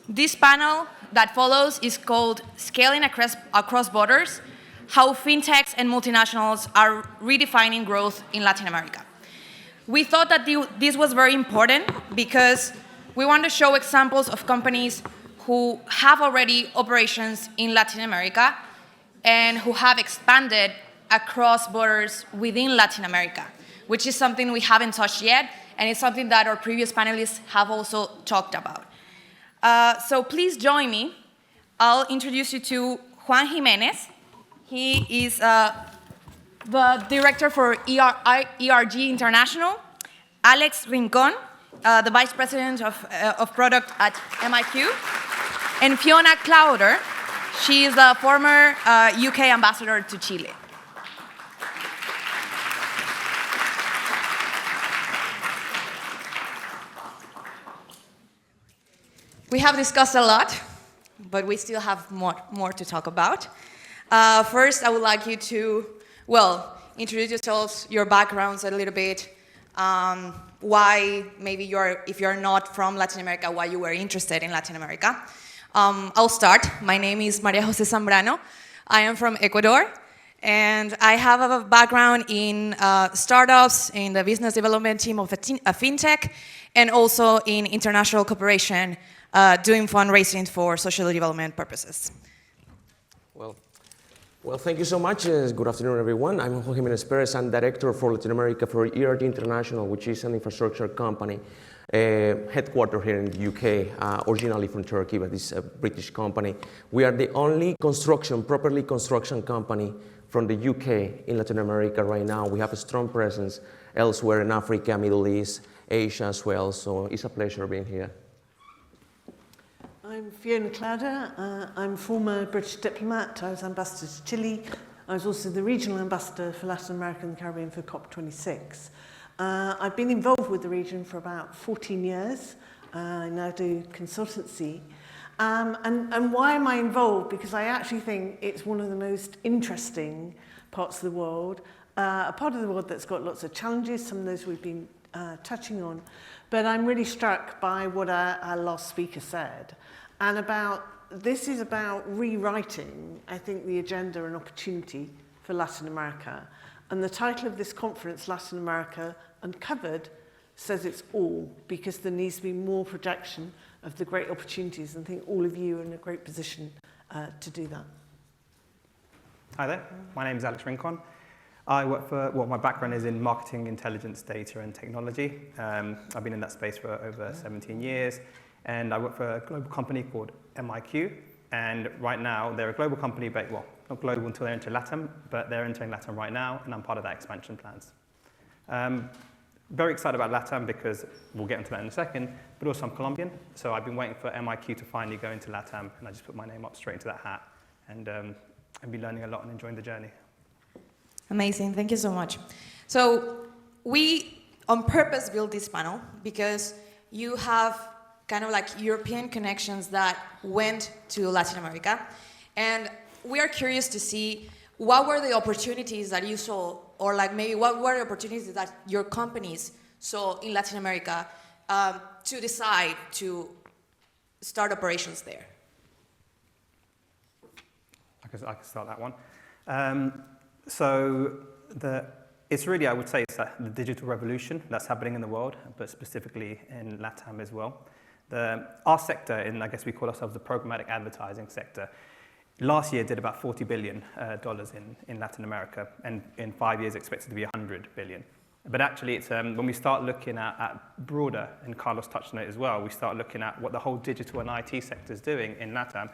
This panel that follows is called Scaling Across Borders, How Fintechs and Multinationals Are Redefining Growth in Latin America. We thought that this was very important because we want to show examples of companies who have already operations in Latin America and who have expanded across borders within Latin America, which is something we haven't touched yet, and it's something that our previous panelists have also talked about. So please join me. I'll introduce you to Juan Jimenez. He is the director for ERG International. Alex Rincon, the vice president of product at MIQ. And Fiona Clowder, she is the former UK ambassador to Chile. We have discussed a lot, but we still have more to talk about. First, I would like you to, introduce yourselves, your backgrounds a little bit, why maybe if you're not from Latin America, why you were interested in Latin America. I'll start. My name is Maria Jose Zambrano. I am from Ecuador, and I have a background in startups, in the business development team of a fintech, and also in international cooperation, doing fundraising for social development purposes. Well, thank you so much. Good afternoon, everyone. I'm Juan Jimenez Perez. I'm director for Latin America for ERG International, which is an infrastructure company headquartered here in the UK, originally from Turkey, but it's a British company. We are the only properly construction company from the UK in Latin America right now. We have a strong presence elsewhere in Africa, Middle East, Asia as well. So it's a pleasure being here. I'm Fiona Clowder. I'm a former British diplomat. I was ambassador to Chile. I was also the regional ambassador for Latin America and the Caribbean for COP26. I've been involved with the region for about 14 years. I now do consultancy. And why am I involved? Because I actually think it's one of the most interesting parts of the world, a part of the world that's got lots of challenges, some of those we've been touching on. But I'm really struck by what our last speaker said. And this is about rewriting, I think, the agenda and opportunity for Latin America. And the title of this conference, Latin America Uncovered, says it's all, because there needs to be more projection of the great opportunities. And I think all of you are in a great position to do that. Hi there, my name is Alex Rincon. I work for, my background is in marketing, intelligence, data, and technology. I've been in that space for over 17 years. And I work for a global company called MIQ. And right now, they're a global company, but, not global until they're into LATAM, but they're entering LATAM right now, and I'm part of that expansion plans. Very excited about LATAM because we'll get into that in a second, but also I'm Colombian. So I've been waiting for MIQ to finally go into LATAM, and I just put my name up straight into that hat. And I've been learning a lot and enjoying the journey. Amazing, thank you so much. So we, on purpose, built this panel because you have kind of like European connections that went to Latin America. And we are curious to see what were the opportunities that you saw, or like maybe what were the opportunities that your companies saw in Latin America to decide to start operations there? I can start that one. It's really, I would say, it's the digital revolution that's happening in the world, but specifically in LATAM as well. Our sector, I guess we call ourselves the programmatic advertising sector, last year did about $40 billion in Latin America, and in 5 years expected to be $100 billion. But actually, it's when we start looking at broader, and Carlos touched on it as well, we start looking at what the whole digital and IT sector is doing in LATAM.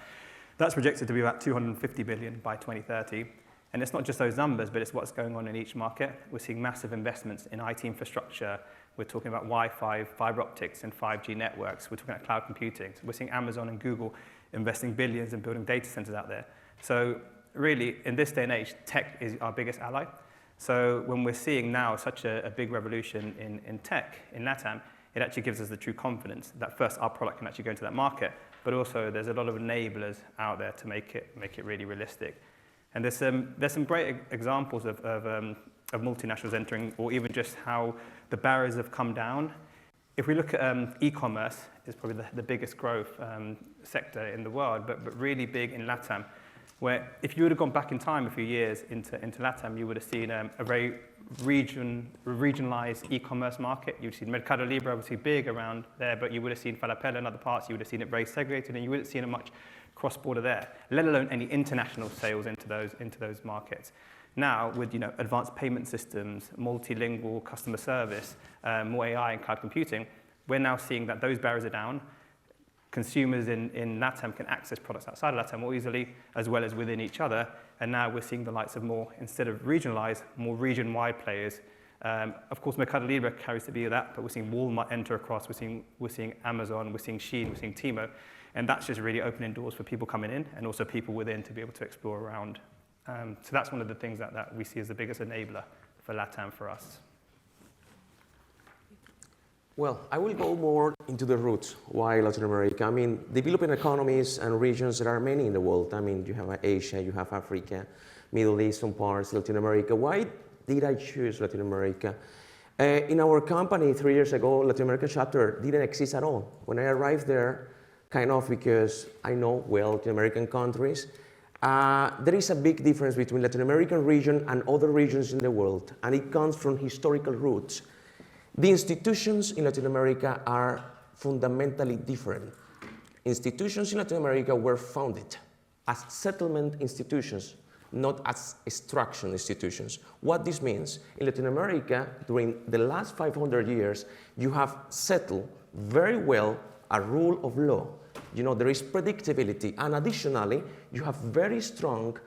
That's projected to be about $250 billion by 2030. And it's not just those numbers, but it's what's going on in each market. We're seeing massive investments in IT infrastructure. We're talking about Wi-Fi, fiber optics, and 5G networks. We're talking about cloud computing. We're seeing Amazon and Google investing billions in building data centers out there. So really, in this day and age, tech is our biggest ally. So when we're seeing now such a big revolution in tech in LATAM, it actually gives us the true confidence that first our product can actually go into that market, but also there's a lot of enablers out there to make it really realistic. And there's some great examples of multinationals entering, or even just how the barriers have come down if we look at e-commerce, it's probably the biggest growth sector in the world, but really big in LATAM, where if you would have gone back in time a few years into LATAM, you would have seen a very regionalized e-commerce market. You'd seen Mercado Libre obviously big around there, but you would have seen Falabella in other parts. You would have seen it very segregated, and you wouldn't have seen it much cross-border there, let alone any international sales into those markets. Now, with advanced payment systems, multilingual customer service, more AI and cloud computing, we're now seeing that those barriers are down. Consumers in LATAM can access products outside of LATAM more easily, as well as within each other. And now we're seeing the likes of more, instead of regionalized, more region-wide players. Of course, Mercado Libre carries the view of that, but we're seeing Walmart enter across. We're seeing Amazon. We're seeing Shein. We're seeing Timo, and that's just really opening doors for people coming in, and also people within to be able to explore around. So that's one of the things that we see as the biggest enabler for LATAM for us. Well, I will go more into the roots. Why Latin America? I mean, developing economies and regions, there are many in the world. I mean, you have Asia, you have Africa, Middle East, some parts, Latin America. Why did I choose Latin America? In our company 3 years ago, Latin America chapter didn't exist at all. When I arrived there, kind of because I know well Latin American countries, there is a big difference between Latin American region and other regions in the world, and it comes from historical roots. The institutions in Latin America are fundamentally different. Institutions in Latin America were founded as settlement institutions, not as extraction institutions. What this means, in Latin America, during the last 500 years, you have settled very well a rule of law. There is predictability, and additionally, you have very strong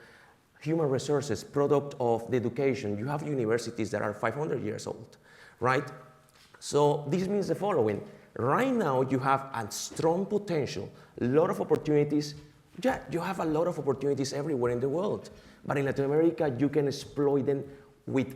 human resources, product of the education. You have universities that are 500 years old, right? So this means the following. Right now, you have a strong potential, a lot of opportunities. Yeah, you have a lot of opportunities everywhere in the world. But in Latin America, you can exploit them with,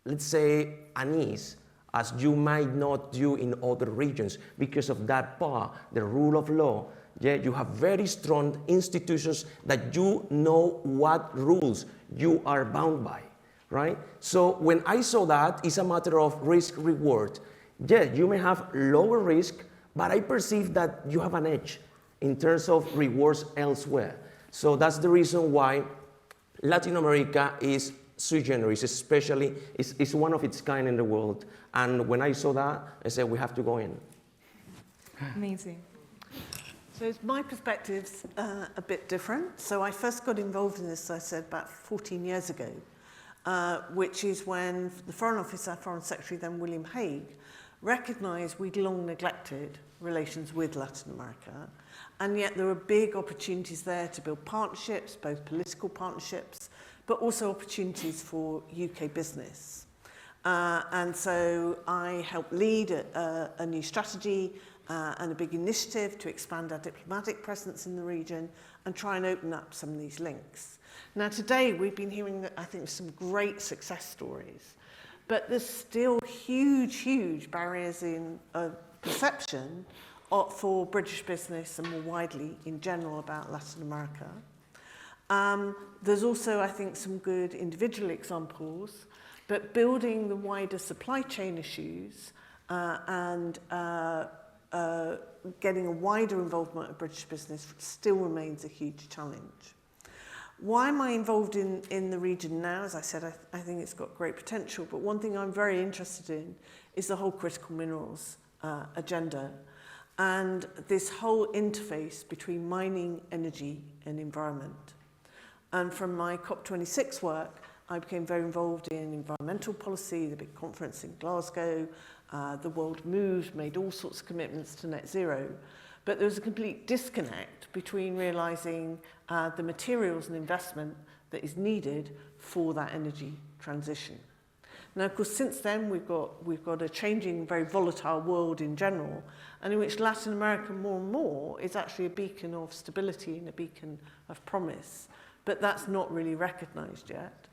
let's say, an ease, as you might not do in other regions because of that power, the rule of law. Yeah, you have very strong institutions that you know what rules you are bound by. Right? So when I saw that, it's a matter of risk-reward. Yeah, you may have lower risk, but I perceive that you have an edge in terms of rewards elsewhere. So that's the reason why Latin America is sui generis, especially, it's one of its kind in the world. And when I saw that, I said, we have to go in. Amazing. So my perspective's a bit different. So I first got involved in this, I said, about 14 years ago. Which is when the Foreign Office, our Foreign Secretary, then William Hague, recognised we'd long neglected relations with Latin America, and yet there were big opportunities there to build partnerships, both political partnerships, but also opportunities for UK business. And so I helped lead a new strategy and a big initiative to expand our diplomatic presence in the region and try and open up some of these links. Now today we've been hearing, I think, some great success stories, but there's still huge barriers in perception for British business and more widely in general about Latin America. There's also, I think, some good individual examples, but building the wider supply chain issues and getting a wider involvement of British business still remains a huge challenge. Why am I involved in the region now? As I said, I think it's got great potential, but one thing I'm very interested in is the whole critical minerals agenda and this whole interface between mining, energy and environment. And from my COP26 work, I became very involved in environmental policy, the big conference in Glasgow. The world moved, made all sorts of commitments to net zero. But there was a complete disconnect between realising the materials and investment that is needed for that energy transition. Now, of course, since then, we've got a changing, very volatile world in general, and in which Latin America more and more is actually a beacon of stability and a beacon of promise. But that's not really recognised yet.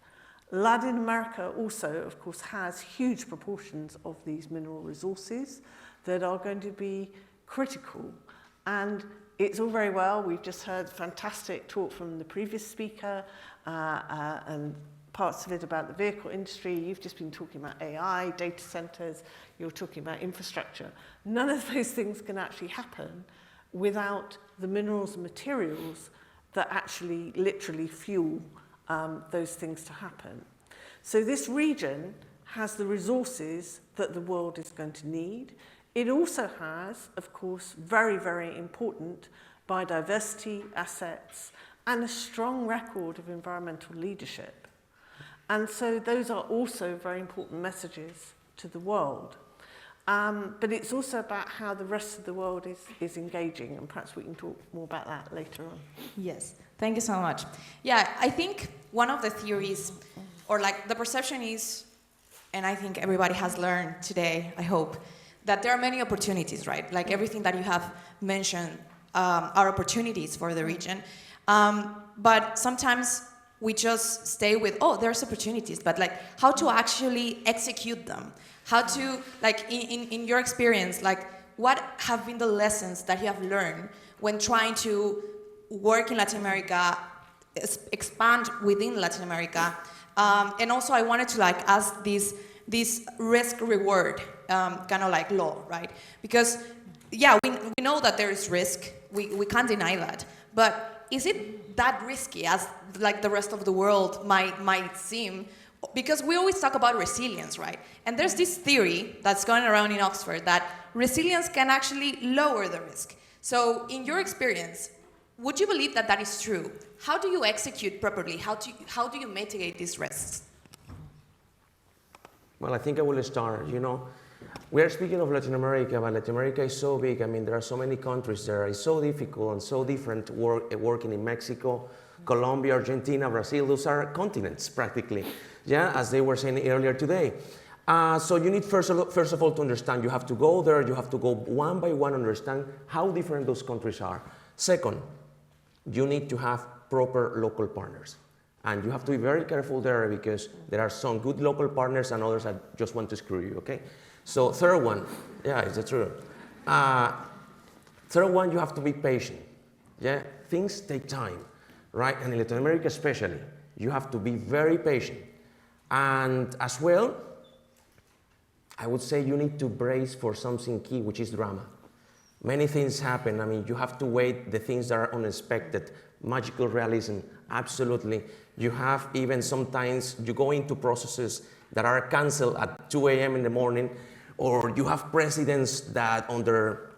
Latin America also, of course, has huge proportions of these mineral resources that are going to be critical. And it's all very well. We've just heard fantastic talk from the previous speaker and parts of it about the vehicle industry. You've just been talking about AI, data centers, you're talking about infrastructure. None of those things can actually happen without the minerals and materials that actually literally fuel those things to happen. So this region has the resources that the world is going to need. It also has, of course, very, very important biodiversity assets and a strong record of environmental leadership. And so those are also very important messages to the world. But it's also about how the rest of the world is engaging, and perhaps we can talk more about that later on. Yes, thank you so much. Yeah, I think one of the theories, or like the perception is, and I think everybody has learned today, I hope, that there are many opportunities, right? Like everything that you have mentioned are opportunities for the region. But sometimes we just stay with, oh, there's opportunities, but like how to actually execute them? How to, like in your experience, like what have been the lessons that you have learned when trying to work in Latin America, expand within Latin America? And also I wanted to like ask this risk reward kind of like law, right? Because yeah, we know that there is risk, we can't deny that, but is it that risky as like the rest of the world might seem? Because we always talk about resilience, right? And there's this theory that's going around in Oxford that resilience can actually lower the risk. So in your experience, would you believe that that is true? How do you execute properly? How do you mitigate these risks? Well, I think I will start. You know, we are speaking of Latin America, but Latin America is so big. I mean, there are so many countries there. It's so difficult and so different working in Mexico, Colombia, Argentina, Brazil. Those are continents practically, yeah, as they were saying earlier today. So you need first of all to understand. You have to go there. You have to go one by one, understand how different those countries are. Second, you need to have proper local partners. And you have to be very careful there because there are some good local partners and others that just want to screw you, okay? So third one, yeah, it's true. Third one, you have to be patient, yeah? Things take time, right? And in Latin America especially, you have to be very patient. And as well, I would say you need to brace for something key, which is drama. Many things happen. I mean, you have to wait the things that are unexpected. Magical realism, absolutely. You have even sometimes you go into processes that are canceled at 2 a.m. in the morning, or you have presidents that under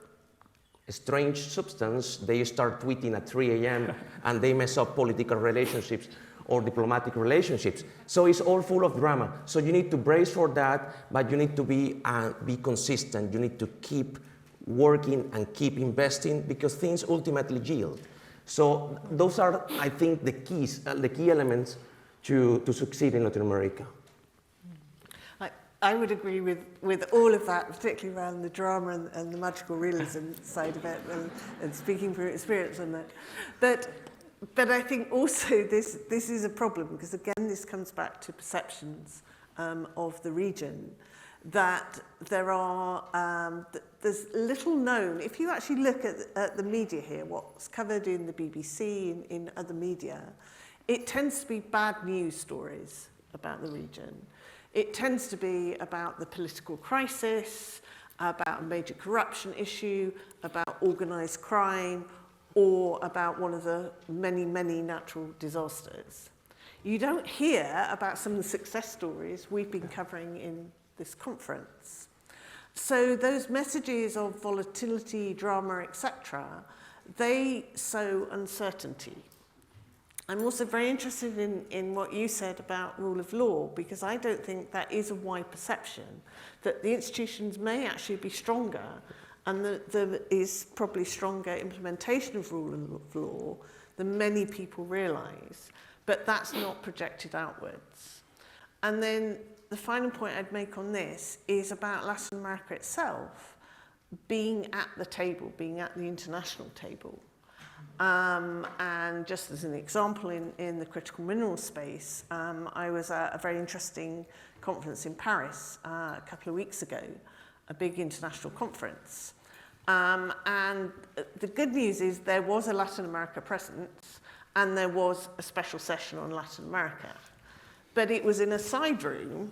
strange substance, they start tweeting at 3 a.m. and they mess up political relationships or diplomatic relationships. So it's all full of drama. So you need to brace for that, but you need to be consistent. You need to keep working and keep investing because things ultimately yield. So those are, I think, the key elements to succeed in Latin America. I would agree with all of that, particularly around the drama and the magical realism side of it, and speaking from experience on that. But I think also this is a problem because again this comes back to perceptions of the region. That there's little known. If you actually look at the media here, what's covered in the BBC, in other media, it tends to be bad news stories about the region. It tends to be about the political crisis, about a major corruption issue, about organised crime, or about one of the many, many natural disasters. You don't hear about some of the success stories we've been covering in this conference. So those messages of volatility, drama, etc., they sow uncertainty. I'm also very interested in what you said about rule of law, because I don't think that is a wide perception, that the institutions may actually be stronger and that there is probably stronger implementation of rule of law than many people realise, but that's not projected outwards. And then the final point I'd make on this is about Latin America itself being at the table, being at the international table. And just as an example, in the critical mineral space, I was at a very interesting conference in Paris a couple of weeks ago, a big international conference. And the good news is there was a Latin America presence and there was a special session on Latin America. but it was in a side room,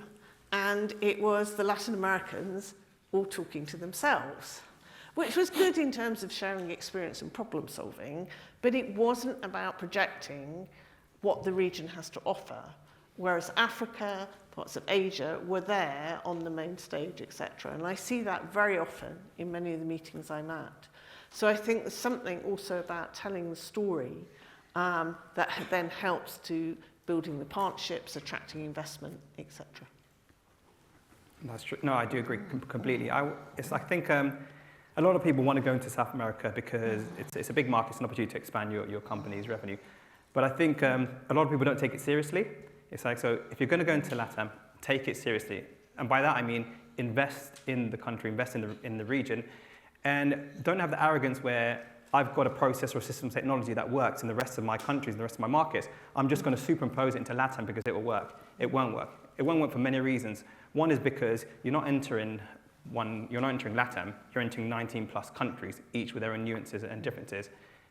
and it was the Latin Americans all talking to themselves, which was good in terms of sharing experience and problem solving, but it wasn't about projecting what the region has to offer, whereas Africa, parts of Asia were there on the main stage, etc. And I see that very often in many of the meetings I'm at. So I think there's something also about telling the story that then helps to building the partnerships, attracting investment, etc. That's true. No, I do agree completely. I think a lot of people want to go into South America because it's a big market, it's an opportunity to expand your company's revenue. But I think a lot of people don't take it seriously. It's like, so if you're going to go into LATAM, take it seriously. And by that I mean invest in the country, invest in the region, and don't have the arrogance where I've got a process or a system technology that works in the rest of my countries, in the rest of my markets. I'm just going to superimpose it into LATAM because it will work. It won't work. It won't work for many reasons. One is because you're not entering LATAM, you're entering 19 plus countries, each with their own nuances and differences.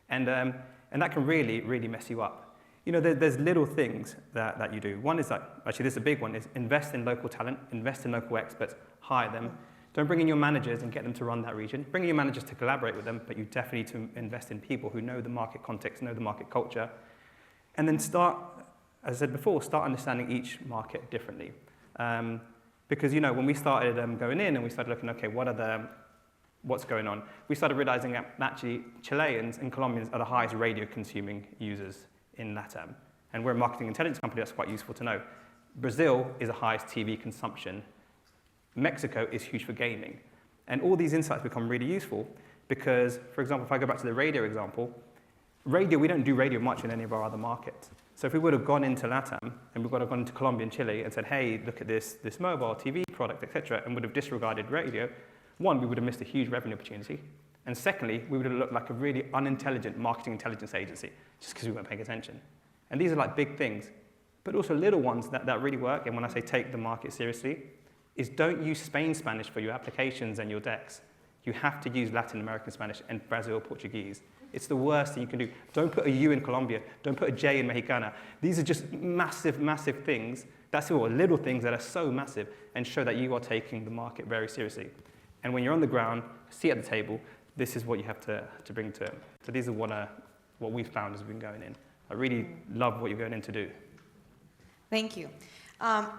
And that can really, really mess you up. You know, there's little things that you do. One is that, actually this is a big one, is invest in local talent, invest in local experts, hire them. Don't bring in your managers and get them to run that region. Bring in your managers to collaborate with them, but you definitely need to invest in people who know the market context, know the market culture. And then start, as I said before, start understanding each market differently. Because, you know, when we started going in and we started looking, okay, what's going on? We started realizing that actually Chileans and Colombians are the highest radio consuming users in LATAM. And we're a marketing intelligence company, that's quite useful to know. Brazil is the highest TV consumption. Mexico is huge for gaming. And all these insights become really useful because, for example, if I go back to the radio example, we don't do radio much in any of our other markets. So if we would have gone into LATAM and we would have gone into Colombia and Chile and said, hey, look at this mobile TV product, etc., and would have disregarded radio, one, we would have missed a huge revenue opportunity. And secondly, we would have looked like a really unintelligent marketing intelligence agency just because we weren't paying attention. And these are like big things, but also little ones that really work. And when I say take the market seriously, is don't use Spain Spanish for your applications and your decks. You have to use Latin American Spanish and Brazil Portuguese. It's the worst thing you can do. Don't put a U in Colombia. Don't put a J in Mexicana. These are just massive, massive things. That's all little things that are so massive and show that you are taking the market very seriously. And when you're on the ground, sit at the table, this is what you have to bring to it. So these are what we've found as we've been going in. I really love what you're going in to do. Thank you.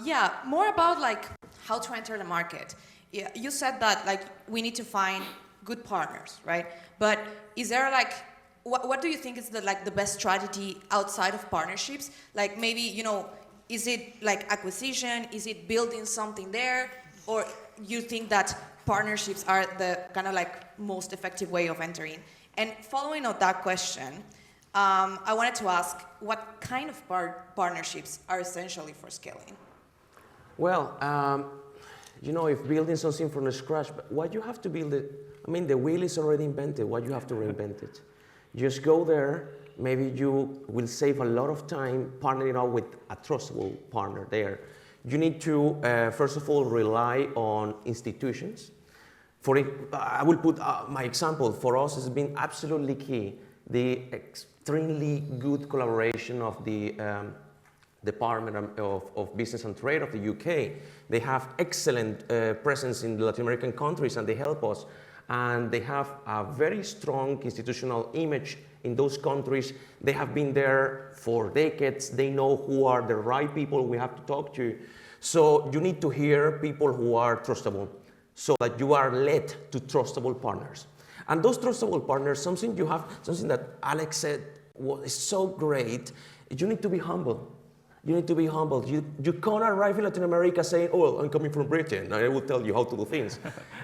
Yeah, more about like how to enter the market. Yeah, you said that like we need to find good partners, right? But is there like, what do you think is the best strategy outside of partnerships? Like maybe, you know, is it like acquisition? Is it building something there? Or you think that partnerships are the kind of like most effective way of entering? And following on that question, I wanted to ask, what kind of partnerships are essentially for scaling? Well, you know, if building something from scratch, what you have to build the wheel is already invented. Why you have to reinvent it? Just go there. Maybe you will save a lot of time partnering up with a trustable partner there. You need to, first of all, rely on institutions. I will put my example. For us, it's been absolutely key. The extremely good collaboration of the Department of Business and Trade of the UK. They have excellent presence in the Latin American countries and they help us. And they have a very strong institutional image in those countries. They have been there for decades. They know who are the right people we have to talk to. So you need to hear people who are trustable so that you are led to trustable partners. And those trustable partners, something that Alex said is so great, you need to be humble. You need to be humble. You can't arrive in Latin America saying, oh, I'm coming from Britain, and I will tell you how to do things.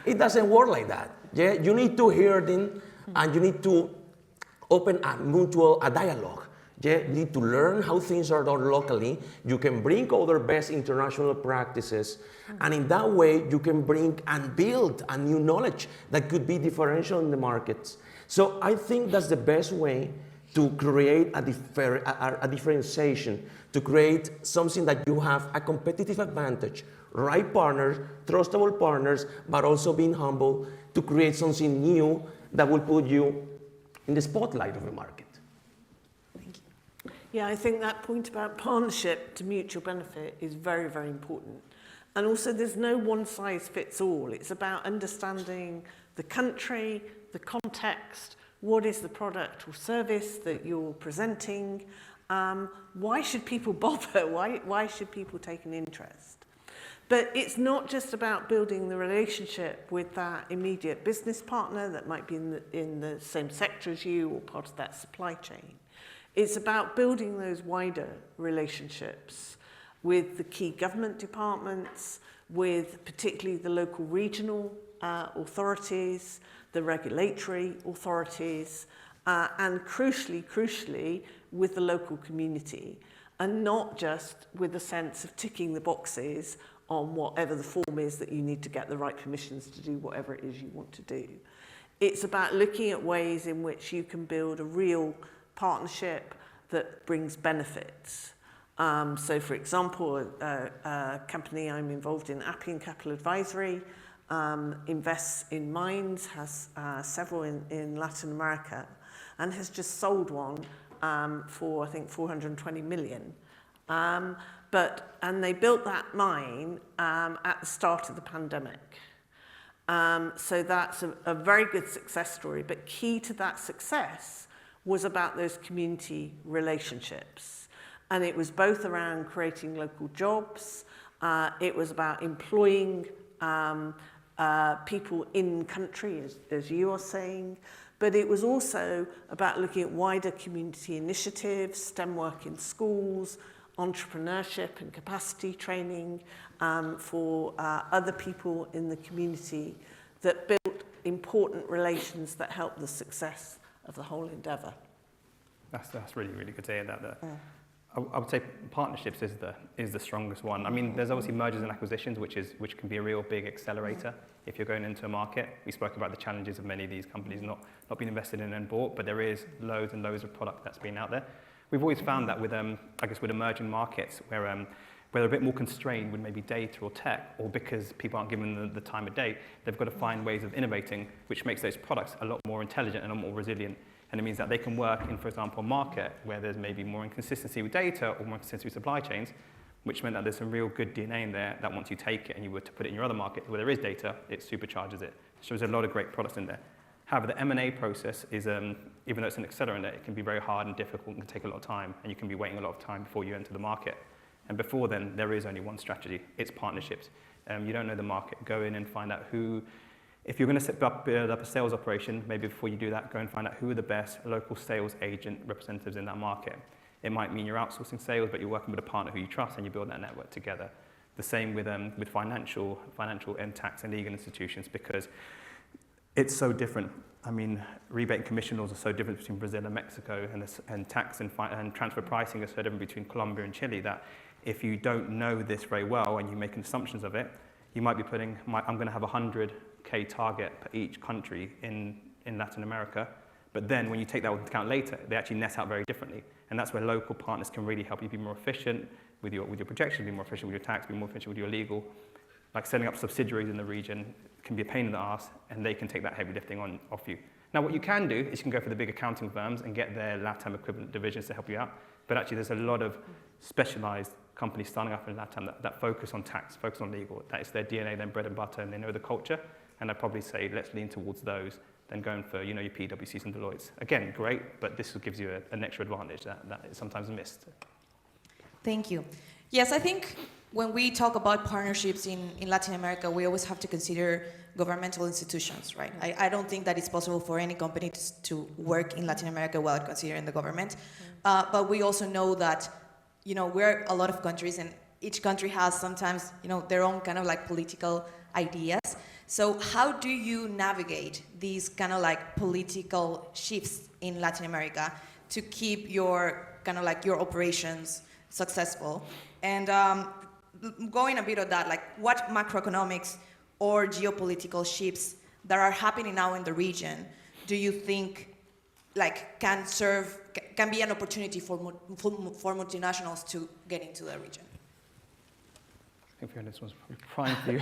It doesn't work like that. Yeah? You need to hear them, and you need to open a dialogue. Yeah? You need to learn how things are done locally. You can bring other best international practices, and in that way, you can bring and build a new knowledge that could be differential in the markets. So I think that's the best way to create a differentiation, to create something that you have a competitive advantage, right partners, trustable partners, but also being humble to create something new that will put you in the spotlight of the market. Thank you. Yeah, I think that point about partnership to mutual benefit is very, very important. And also there's no one size fits all. It's about understanding the country, the context, what is the product or service that you're presenting, why should people bother, why should people take an interest? But it's not just about building the relationship with that immediate business partner that might be in the same sector as you or part of that supply chain. It's about building those wider relationships with the key government departments, with particularly the local regional authorities, the regulatory authorities, and crucially, with the local community, and not just with a sense of ticking the boxes on whatever the form is that you need to get the right permissions to do whatever it is you want to do. It's about looking at ways in which you can build a real partnership that brings benefits. So for example, a company I'm involved in, Appian Capital Advisory, invests in mines, has several in Latin America, and has just sold one for, I think, 420 million. And they built that mine at the start of the pandemic. So that's a very good success story, but key to that success was about those community relationships. And it was both around creating local jobs, it was about employing people in country, as you are saying, but it was also about looking at wider community initiatives, STEM work in schools, entrepreneurship and capacity training for other people in the community that built important relations that helped the success of the whole endeavour. That's really, really good to hear that. I would say partnerships is the strongest one. I mean, there's obviously mergers and acquisitions, which can be a real big accelerator if you're going into a market. We spoke about the challenges of many of these companies not being invested in and bought, but there is loads and loads of product that's been out there. We've always found that with, I guess, with emerging markets where they're a bit more constrained with maybe data or tech, or because people aren't given the time of day, they've got to find ways of innovating, which makes those products a lot more intelligent and a lot more resilient. And it means that they can work in, for example, a market where there's maybe more inconsistency with data or more inconsistency with supply chains, which meant that there's some real good DNA in there that once you take it and you were to put it in your other market where there is data, it supercharges it. So there's a lot of great products in there. However, the M&A process is, even though it's an accelerant, it can be very hard and difficult and can take a lot of time, and you can be waiting a lot of time before you enter the market. And before then, there is only one strategy. It's partnerships. You don't know the market. Go in and find out who. If you're going to build up a sales operation, maybe before you do that, go and find out who are the best local sales agent representatives in that market. It might mean you're outsourcing sales, but you're working with a partner who you trust, and you build that network together. The same with financial and tax and legal institutions, because it's so different. I mean, rebate and commission laws are so different between Brazil and Mexico, and tax and transfer pricing is so different between Colombia and Chile, that if you don't know this very well and you make assumptions of it, you might be putting, I'm going to have 100K target per each country in Latin America, but then when you take that into account later, they actually net out very differently. And that's where local partners can really help you be more efficient with your projections, be more efficient with your tax, be more efficient with your legal. Like setting up subsidiaries in the region can be a pain in the ass, and they can take that heavy lifting off you. Now, what you can do is you can go for the big accounting firms and get their LATAM equivalent divisions to help you out. But actually, there's a lot of specialized companies starting up in LATAM that focus on tax, focus on legal. That is their DNA, their bread and butter, and they know the culture. And I'd probably say, let's lean towards those than going for, your PwCs and Deloittes. Again, great, but this gives you an extra advantage that is sometimes missed. Thank you. Yes, I think when we talk about partnerships in Latin America, we always have to consider governmental institutions, right? I don't think that it's possible for any company to work in Latin America without considering the government. But we also know that, we're a lot of countries, and each country has sometimes, their own kind of like political ideas. So how do you navigate these kind of like political shifts in Latin America to keep your kind of like your operations successful? And going a bit of that, like what macroeconomics or geopolitical shifts that are happening now in the region do you think like can be an opportunity for multinationals to get into the region? think Fiona, this one's probably prime for you.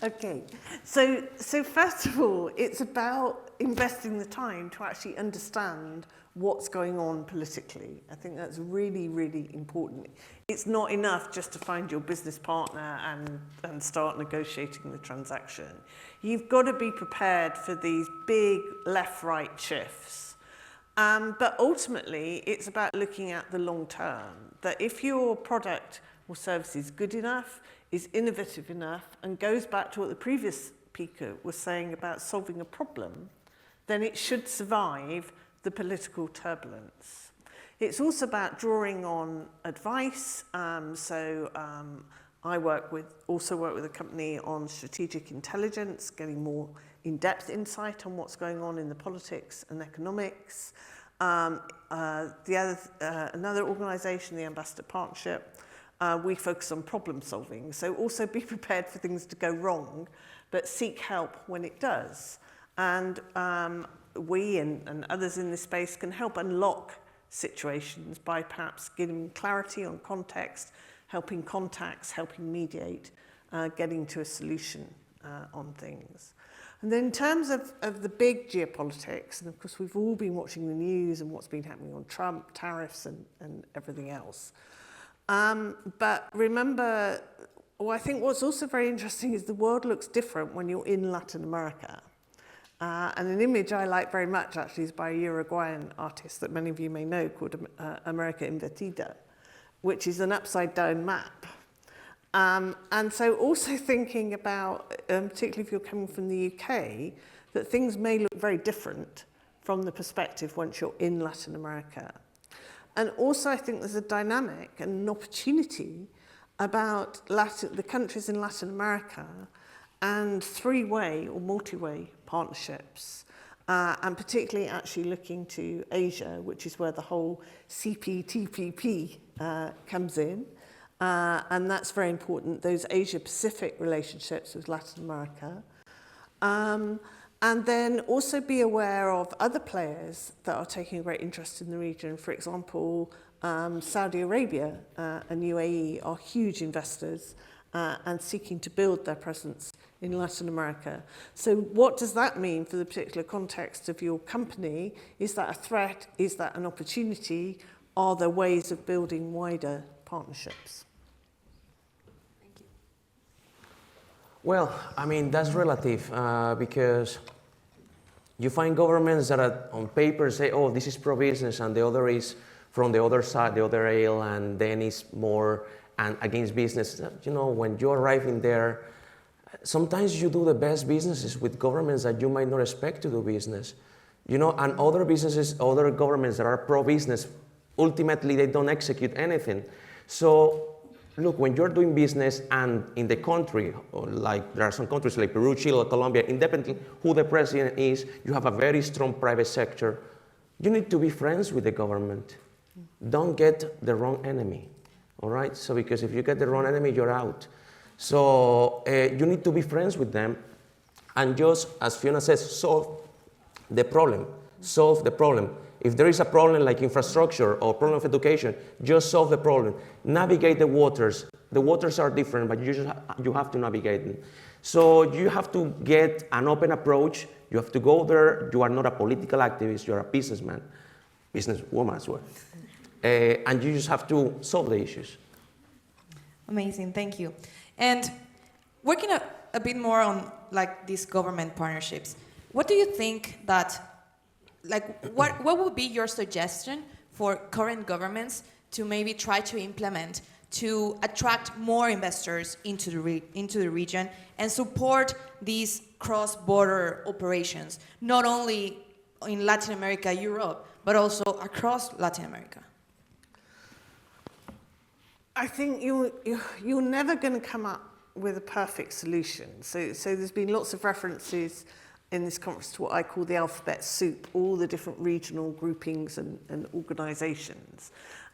Okay, so first of all, it's about investing the time to actually understand what's going on politically. I think that's really, really important. It's not enough just to find your business partner and start negotiating the transaction. You've got to be prepared for these big left-right shifts. But ultimately, it's about looking at the long term, that if your product or service is good enough, is innovative enough, and goes back to what the previous speaker was saying about solving a problem, then it should survive the political turbulence. It's also about drawing on advice. I also work with a company on strategic intelligence, getting more in-depth insight on what's going on in the politics and economics. Another organisation, the Ambassador Partnership, we focus on problem solving. So also be prepared for things to go wrong, but seek help when it does. And we and others in this space can help unlock situations by perhaps giving clarity on context, helping contacts, helping mediate, getting to a solution on things. And then in terms of the big geopolitics, and of course we've all been watching the news and what's been happening on Trump, tariffs and everything else. But remember, I think what's also very interesting is the world looks different when you're in Latin America. And an image I like very much actually is by a Uruguayan artist that many of you may know called America Invertida, which is an upside down map. And so also thinking about, particularly if you're coming from the UK, that things may look very different from the perspective once you're in Latin America. And also I think there's a dynamic and an opportunity about the countries in Latin America and three-way or multi-way partnerships, and particularly actually looking to Asia, which is where the whole CPTPP comes in. And that's very important, those Asia-Pacific relationships with Latin America. And then also be aware of other players that are taking a great interest in the region. For example, Saudi Arabia and UAE are huge investors and seeking to build their presence in Latin America. So what does that mean for the particular context of your company? Is that a threat? Is that an opportunity? Are there ways of building wider partnerships? Thank you. Well, I mean, that's relative because you find governments that are on paper say, oh, this is pro-business, and the other is from the other side, the other rail, and then it's more and against business. You know, when you arrive in there, sometimes you do the best businesses with governments that you might not expect to do business. You know, and other businesses, other governments that are pro-business, ultimately they don't execute anything. So look, when you're doing business and in the country, like there are some countries like Peru, Chile, Colombia, independently who the president is, you have a very strong private sector. You need to be friends with the government. Don't get the wrong enemy, all right? So because if you get the wrong enemy, you're out. So you need to be friends with them and just, as Fiona says, solve the problem. Solve the problem. If there is a problem like infrastructure or problem of education, just solve the problem. Navigate the waters. The waters are different, but you have to navigate them. So you have to get an open approach. You have to go there. You are not a political activist. You are a businessman, businesswoman as well. And you just have to solve the issues. Amazing, thank you. And working a bit more on like these government partnerships, what do you think that what would be your suggestion for current governments to maybe try to implement to attract more investors into the region and support these cross-border operations, not only in Latin America, Europe, but also across Latin America? I think you're never going to come up with a perfect solution. So there's been lots of references in this conference to what I call the alphabet soup, all the different regional groupings and organisations.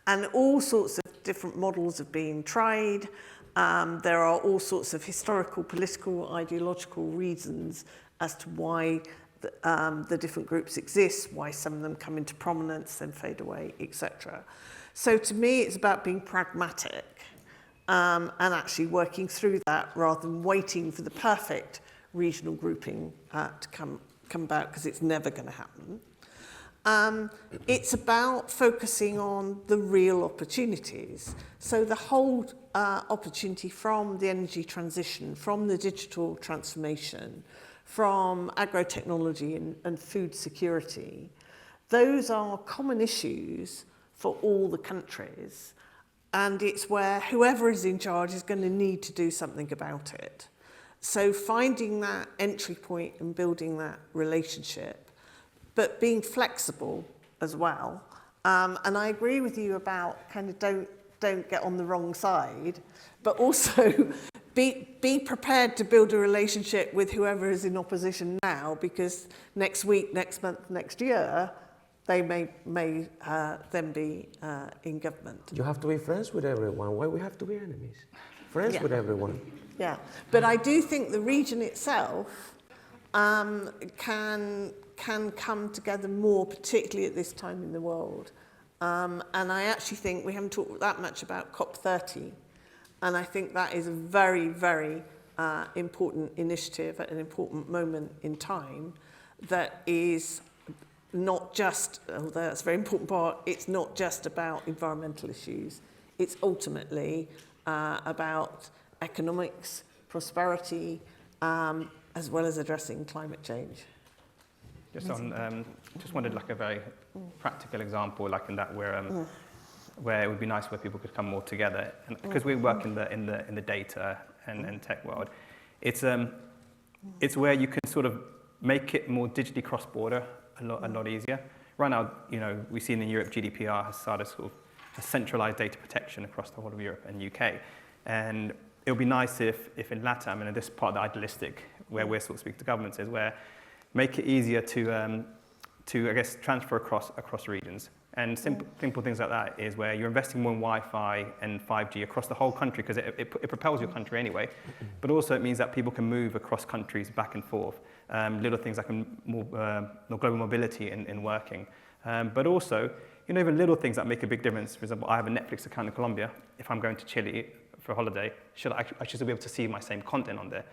And all sorts of different models have been tried. There are all sorts of historical, political, ideological reasons as to why the different groups exist, why some of them come into prominence, then fade away, etc. So to me, it's about being pragmatic and actually working through that rather than waiting for the perfect regional grouping to come about, because it's never going to happen. It's about focusing on the real opportunities. So the whole opportunity from the energy transition, from the digital transformation, from agrotechnology and food security, those are common issues for all the countries. And it's where whoever is in charge is going to need to do something about it. So finding that entry point and building that relationship, but being flexible as well. And I agree with you about kind of don't get on the wrong side, but also be prepared to build a relationship with whoever is in opposition now, because next week, next month, next year, they may then be in government. You have to be friends with everyone. Why we have to be enemies? Friends with everyone. Yeah, but I do think the region itself can come together more, particularly at this time in the world. And I actually think we haven't talked that much about COP30. And I think that is a very, very important initiative at an important moment in time that is not just, although that's a very important part, it's not just about environmental issues. It's ultimately about economics, prosperity, as well as addressing climate change. Just wanted like a very practical example, like in that where it would be nice where people could come more together, and because we work in the data and tech world, it's where you can sort of make it more digitally cross-border a lot easier. Right now, we've seen in Europe GDPR has started sort of a centralized data protection across the whole of Europe and UK, and it would be nice if in LATAM, and in this part of the idealistic where we're sort of speaking to governments, is where make it easier to I guess transfer across regions. And simple things like that is where you're investing more in Wi-Fi and 5G across the whole country, because it propels your country anyway. But also it means that people can move across countries back and forth. Little things like more global mobility in working. But also, even little things that make a big difference. For example, I have a Netflix account in Colombia. If I'm going to Chile for a holiday, I should still be able to see my same content on there.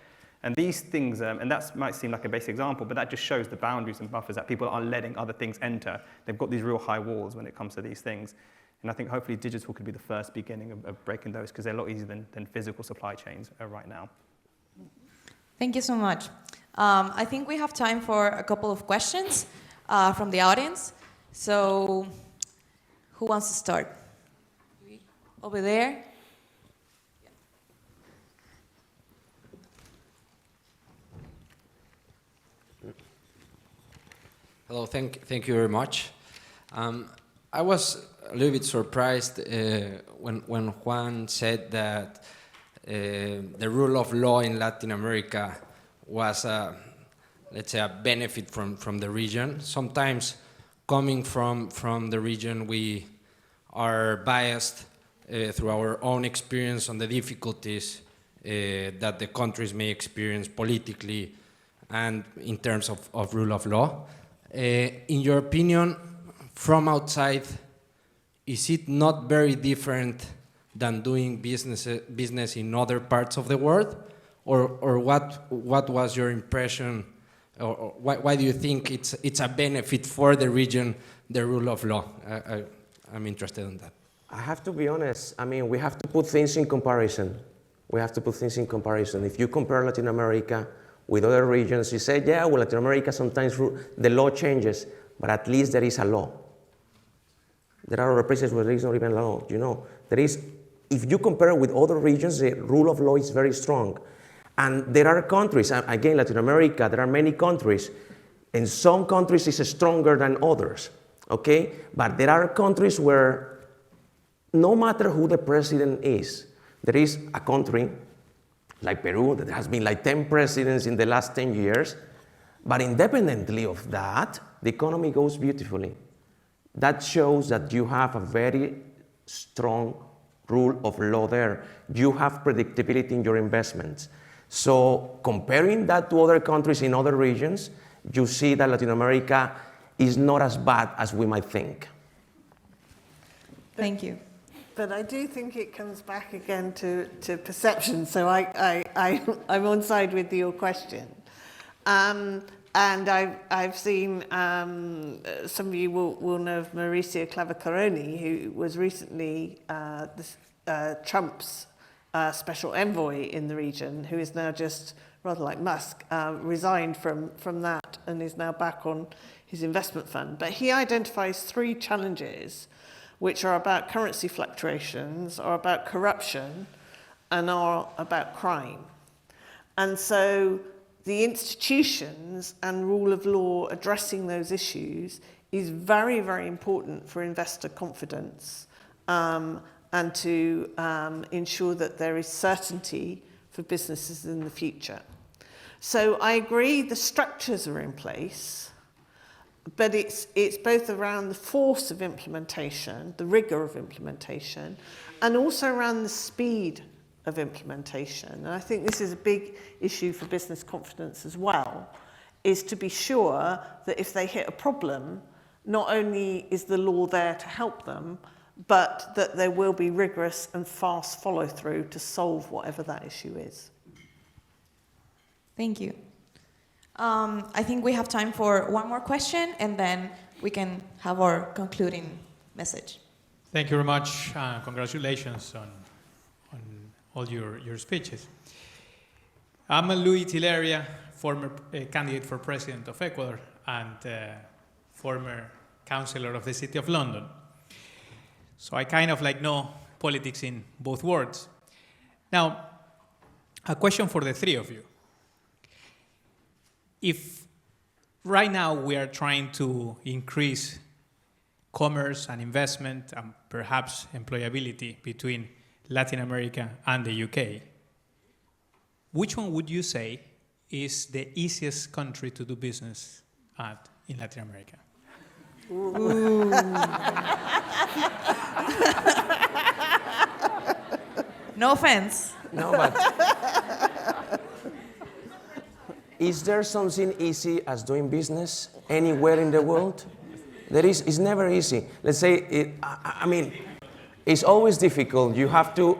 And these things, and that might seem like a basic example, but that just shows the boundaries and buffers that people aren't letting other things enter. They've got these real high walls when it comes to these things. And I think hopefully digital could be the first beginning of breaking those, because they're a lot easier than physical supply chains right now. Thank you so much. I think we have time for a couple of questions from the audience. So who wants to start? Over there. Hello, thank you very much. I was a little bit surprised when Juan said that the rule of law in Latin America was, let's say, a benefit from the region. Sometimes coming from the region, we are biased through our own experience on the difficulties that the countries may experience politically and in terms of rule of law. In your opinion, from outside, is it not very different than doing business in other parts of the world? Or what was your impression, or why do you think it's a benefit for the region, the rule of law? I'm interested in that. I have to be honest. I mean, we have to put things in comparison. If you compare Latin America with other regions, you say, yeah, well, Latin America sometimes the law changes, but at least there is a law. There are other places where there is not even a law, There is, if you compare with other regions, the rule of law is very strong. And there are countries, again, Latin America, there are many countries. In some countries it's stronger than others, okay? But there are countries where no matter who the president is, there is a country like Peru, that has been like 10 presidents in the last 10 years, but independently of that, the economy goes beautifully. That shows that you have a very strong rule of law there. You have predictability in your investments. So comparing that to other countries in other regions, you see that Latin America is not as bad as we might think. Thank you. But I do think it comes back again to perception. So I'm on side with your question. And I've seen, some of you will know of Mauricio Clavicaroni, who was recently Trump's special envoy in the region, who is now just, rather like Musk, resigned from that and is now back on his investment fund. But he identifies 3 challenges which are about currency fluctuations, are about corruption, and are about crime. And so the institutions and rule of law addressing those issues is very, very important for investor confidence, and to ensure that there is certainty for businesses in the future. So I agree the structures are in place, but it's both around the force of implementation, the rigor of implementation, and also around the speed of implementation. And I think this is a big issue for business confidence as well, is to be sure that if they hit a problem, not only is the law there to help them, but that there will be rigorous and fast follow-through to solve whatever that issue is. Thank you. I think we have time for one more question, and then we can have our concluding message. Thank you very much. Congratulations on all your speeches. I'm Luis Tileria, former candidate for president of Ecuador and former councillor of the City of London. So I kind of know politics in both worlds. Now, a question for the 3 of you. If right now we are trying to increase commerce and investment and perhaps employability between Latin America and the UK, which one would you say is the easiest country to do business at in Latin America? No offense. No, but is there something easy as doing business anywhere in the world? It's never easy. Let's say, I mean, it's always difficult. You have to.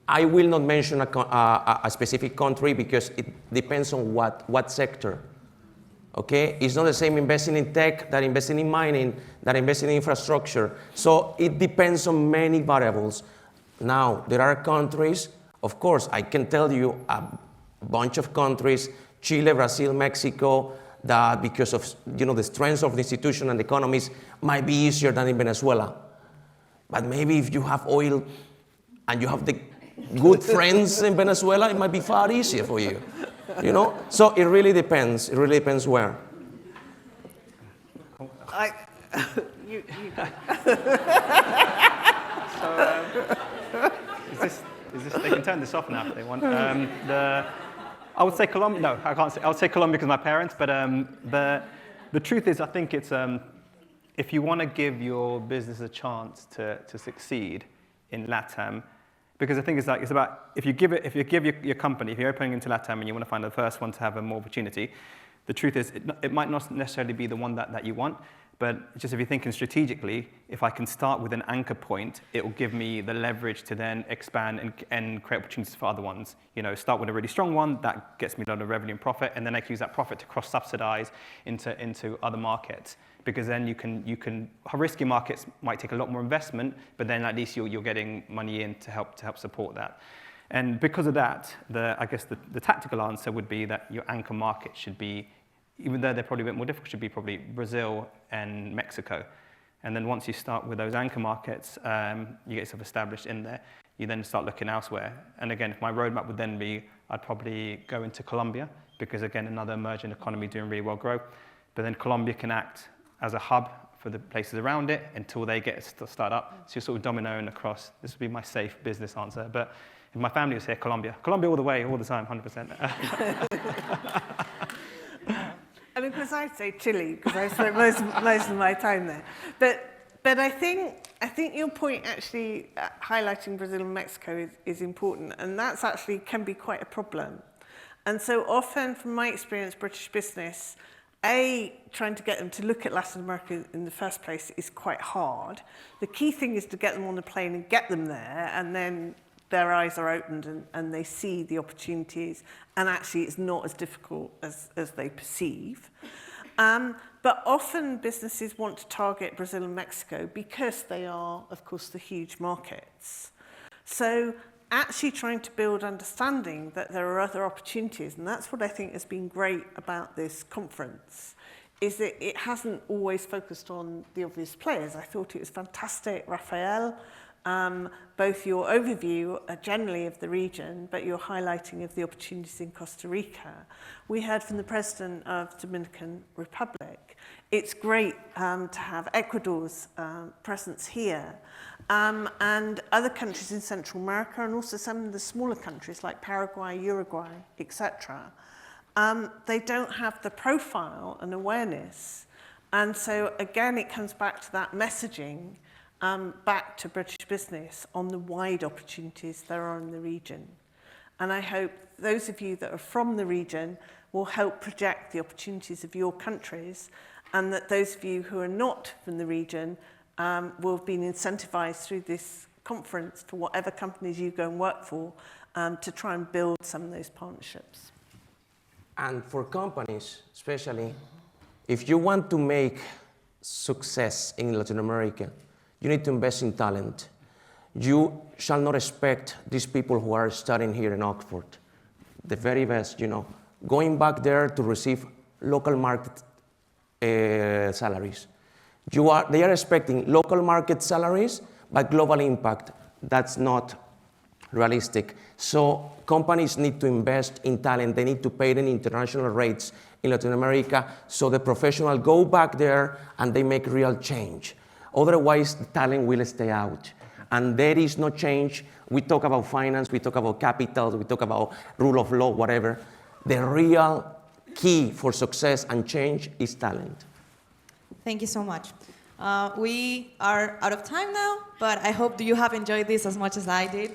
I will not mention a specific country because it depends on what sector. Okay, it's not the same investing in tech that investing in mining, that investing in infrastructure. So it depends on many variables. Now, there are countries, of course, I can tell you a bunch of countries, Chile, Brazil, Mexico, that because of the strength of the institution and the economies might be easier than in Venezuela. But maybe if you have oil and you have the good friends in Venezuela, it might be far easier for you. So it really depends. It really depends where. You Is this? They can turn this off now if they want. I would say Colombia. No, I can't say. I would say Colombia because my parents. But the truth is, I think it's if you want to give your business a chance to succeed in LATAM, because I think it's about if you give your company, if you're opening into LATAM and you want to find the first one to have more opportunity, the truth is it might not necessarily be the one that you want. But just if you're thinking strategically, if I can start with an anchor point, it will give me the leverage to then expand and create opportunities for other ones. Start with a really strong one, that gets me a lot of revenue and profit, and then I can use that profit to cross-subsidize into other markets. Because then you can risky markets might take a lot more investment, but then at least you're getting money in to help support that. And because of that, I guess the tactical answer would be that your anchor market should be, even though they're probably a bit more difficult, should be probably Brazil and Mexico. And then once you start with those anchor markets, you get yourself established in there, you then start looking elsewhere. And again, if my roadmap would then be, I'd probably go into Colombia, because again, another emerging economy doing really well growth. But then Colombia can act as a hub for the places around it until they get to start up. So you're sort of dominoing across. This would be my safe business answer. But if my family was here, Colombia all the way, all the time, 100%. I mean, because I'd say Chile, because I spent most of my time there. But I think your point actually highlighting Brazil and Mexico is important, and that's actually can be quite a problem. And so often, from my experience, British business trying to get them to look at Latin America in the first place is quite hard. The key thing is to get them on the plane and get them there, and then their eyes are opened and they see the opportunities, and actually it's not as difficult as they perceive. But often businesses want to target Brazil and Mexico because they are, of course, the huge markets. So actually trying to build understanding that there are other opportunities, and that's what I think has been great about this conference, is that it hasn't always focused on the obvious players. I thought it was fantastic, Rafael, both your overview generally of the region, but your highlighting of the opportunities in Costa Rica. We heard from the President of Dominican Republic. It's great to have Ecuador's presence here, and other countries in Central America, and also some of the smaller countries like Paraguay, Uruguay, etc. They don't have the profile and awareness. And so again, it comes back to that messaging back to British business on the wide opportunities there are in the region. And I hope those of you that are from the region will help project the opportunities of your countries, and that those of you who are not from the region will have been incentivized through this conference for whatever companies you go and work for to try and build some of those partnerships. And for companies, especially, if you want to make success in Latin America, you need to invest in talent. You shall not expect these people who are studying here in Oxford, the very best, going back there to receive local market salaries. They are expecting local market salaries, but global impact. That's not realistic. So companies need to invest in talent. They need to pay them international rates in Latin America so the professionals go back there and they make real change. Otherwise, the talent will stay out. And there is no change. We talk about finance, we talk about capital, we talk about rule of law, whatever. The real key for success and change is talent. Thank you so much. We are out of time now, but I hope you have enjoyed this as much as I did.